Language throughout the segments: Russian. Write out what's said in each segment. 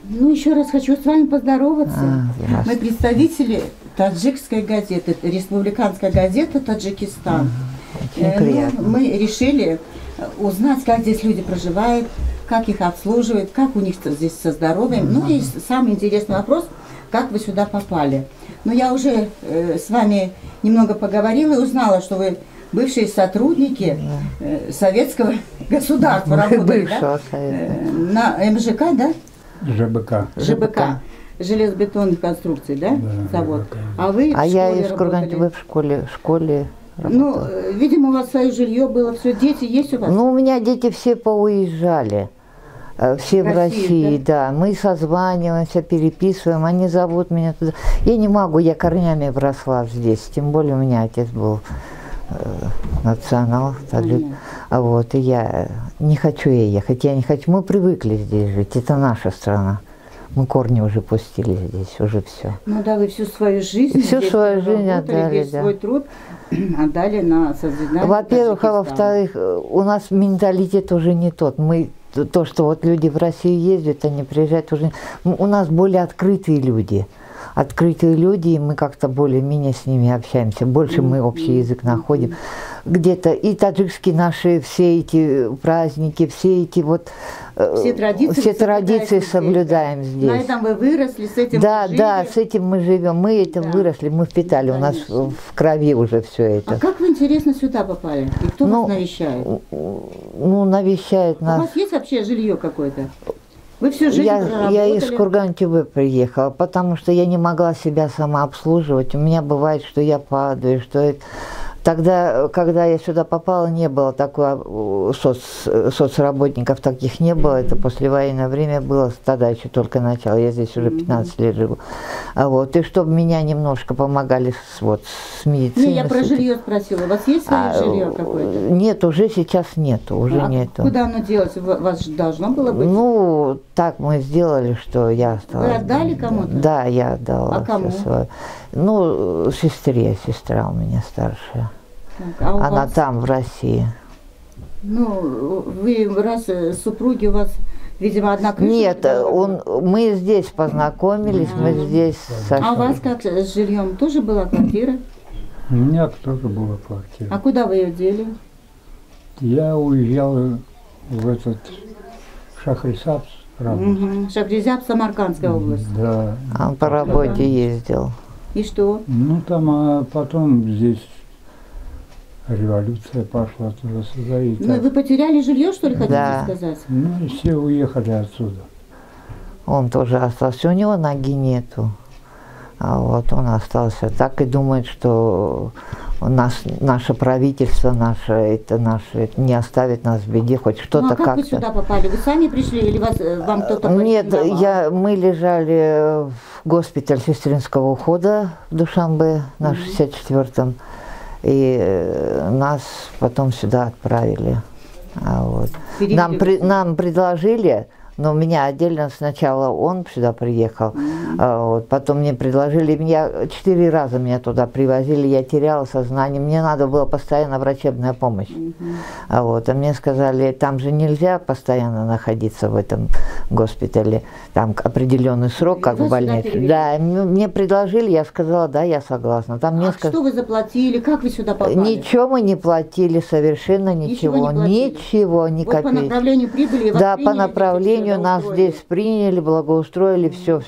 Ну, еще раз хочу с вами поздороваться. Мы представители таджикской газеты, республиканская газета «Таджикистан». Мы решили узнать, как здесь люди проживают, как их обслуживают, как у них здесь со здоровьем. Ну и самый интересный вопрос, как вы сюда попали. Но я уже с вами немного поговорила и узнала, что вы бывшие сотрудники советского государства работали, да? На МЖК, да? ЖБК. Железобетонных конструкций, да? Завод. А вы в школе я из работали? Курганки, в школе Ну, видимо, у вас свое жилье было, все, дети есть у вас? Ну, у меня дети все поуезжали. Все в России, да. Мы созваниваемся, переписываем, они зовут меня туда. Я не могу, я корнями вросла здесь, тем более у меня отец был национал, таджик. Вот, и я не хочу ехать, я не хочу. Мы привыкли здесь жить, это наша страна. Мы корни уже пустили здесь, уже все. Ну да, вы всю свою жизнь всю свою жизнь отдали, весь свой труд отдали на созидание. Во-первых, а во-вторых, у нас менталитет уже не тот. Мы то, что вот люди в Россию ездят, они приезжают уже. У нас более открытые люди. Открытые люди, и мы как-то более-менее с ними общаемся. Больше мы общий язык находим. Где-то и таджикские наши все эти праздники, все эти вот все традиции соблюдаем здесь. На этом вы выросли, с этим да, вы жили. Да, с этим мы живем. Мы этим выросли, мы впитали, у нас в крови уже все это. А как вы, интересно, сюда попали? И кто вас навещает? Ну, навещает нас. У вас есть вообще жилье какое-то? Вы всю жизнь я из Курганки приехала, потому что я не могла себя сама обслуживать. У меня бывает, что я падаю, что это... Тогда, когда я сюда попала, не было такого, соцработников таких не было, это послевоенное время было, тогда еще только начало, я здесь уже 15 лет живу. Вот, и чтобы меня немножко помогали с медициной. Не, я про жилье спросила, у вас есть свое жилье какое-то? Нет, уже сейчас нету, уже нету. Куда оно делось? У вас же должно было быть? Ну, так мы сделали, что я осталась. Вы отдали кому-то? Да, я отдала. А кому? Ну, сестра у меня старшая. Так, а она там, в России. Ну, вы раз супруги у вас, видимо, одна крыша? Нет, мы здесь познакомились, мы здесь сошли. А у вас как с жильем? Тоже была квартира? У меня тоже была квартира. А куда вы ее дели? Я уезжал в Шахрисабз. Шахрисабз, Самаркандская область. Да. Он по работе ездил. И что? Ну там, а потом здесь революция пошла туда-сюда. Ну, вы потеряли жилье, что ли, хотите сказать? Ну, и все уехали отсюда. Он тоже остался, у него ноги нету. А вот он остался так и думает, что наше правительство, наше не оставит нас в беде, хоть что-то как-то. Ну, а как вы сюда попали? Вы сами пришли или вам кто-то порекомендовал? Нет, мы лежали в госпитале сестринского ухода в Душанбе на 64-м, и нас потом сюда отправили. Вот. Нам предложили. Но у меня отдельно сначала он сюда приехал, вот, потом мне предложили, 4 раза меня туда привозили, я теряла сознание, мне надо было постоянно врачебная помощь. Вот, а мне сказали, там же нельзя постоянно находиться в этом госпитале, там определенный срок, как в больнице. Да, мне предложили, я сказала, да, я согласна. Там что вы заплатили, как вы сюда попали? Ничего мы не платили, совершенно ничего, ничего, ни копейки. По направлению прибыли вас да, по направлению нас здесь приняли, благоустроили, все.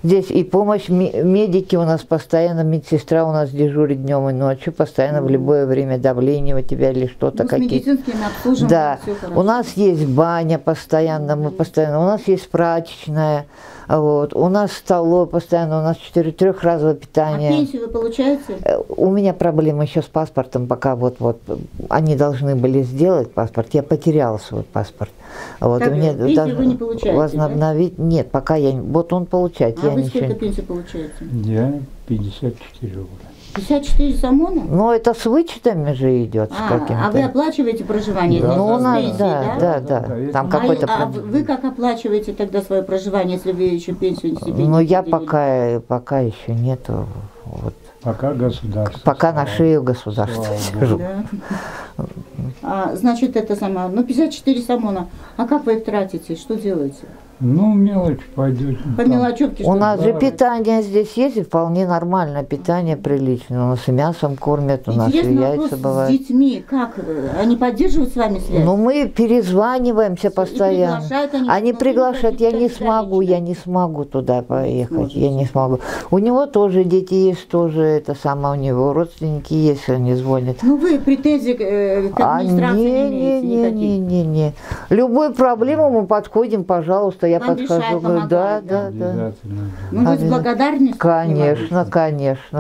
Здесь и помощь, медики у нас постоянно, медсестра у нас дежурит днем и ночью, постоянно в любое время давление у тебя или что-то. Ну, с медицинским обслуживанием. Да, у нас есть баня постоянно, у нас есть прачечная, вот, у нас столовая постоянно, у нас 4-3-разовое питание. А пенсию вы получаете? У меня проблемы еще с паспортом, пока вот они должны были сделать паспорт, я потеряла свой паспорт. Вот, так, мне пенсию вы не получаете, возобновить, да? Нет, пока вот он получает. А вы сколько пенсию получаете? Я 54 рубля. 54 самона? Ну, это с вычетами же идет. А вы оплачиваете проживание? Да, ну, у нас, пенсии, да. Там какой-то... А вы как оплачиваете тогда свое проживание, если вы еще пенсию себе не Ну, я пока еще нету. Вот. Пока государство. Пока на шею государства сижу. Да. Значит, это 54 самона. А как вы их тратите? Что делаете? Ну, мелочь пойдет. По мелочевке У нас же да. питание здесь есть, и вполне нормальное питание, приличное. У нас и мясом кормят, у нас и Интересный яйца вопрос бывают. с детьми. Как? Они поддерживают с вами связь? Ну, мы перезваниваемся постоянно. приглашают они, Они ну, приглашают, я не лично. смогу, я не смогу туда поехать, сможете. я не смогу. У него тоже дети есть, тоже это самое, у него родственники есть, они звонят. Ну, вы претензий к администрации не имеете никаких? Не. Любую проблему мы подходим, пожалуйста, я Вам подхожу, решают, говорю, да. помогают, Обязательно. Ну, вы с благодарностью? Конечно,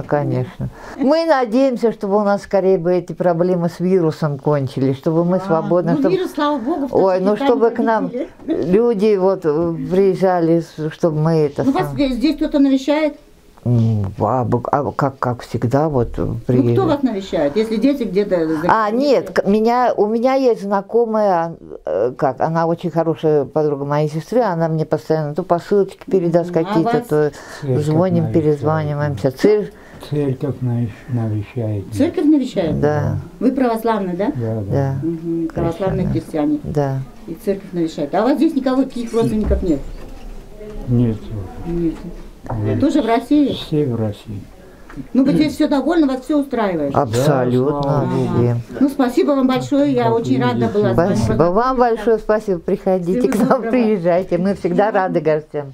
конечно. Мы надеемся, чтобы у нас скорее бы эти проблемы с вирусом кончились, чтобы мы свободно... Ну, чтобы- вирус, слава богу, в Ой, ну Таджикистане чтобы к нам победили. люди вот приезжали, чтобы мы это... Ну, вас здесь кто-то навещает? Как всегда, вот Ну, кто приезжают. вас навещает, если дети где-то... Нет, у меня есть знакомая, она очень хорошая подруга моей сестры, она мне постоянно то посылочки передаст какие-то, вас? то Церковь звоним, навещает. перезваниваемся. Церковь навещает. Церковь навещает? Да, Вы православный, да? да, Мгм, православные да. христиане. да. И церковь навещает. А у вас здесь никаких родственников нет? Нет. Нет. Тоже в России? Все в России. Ну, вы здесь все довольны, вас все устраивает? Абсолютно. слава Богу. Везде. Ну, спасибо вам большое, я Как очень рада видите. была с вами Спасибо вам большое, спасибо. Приходите Всего к нам, доброго. приезжайте. Мы всегда рады гостям.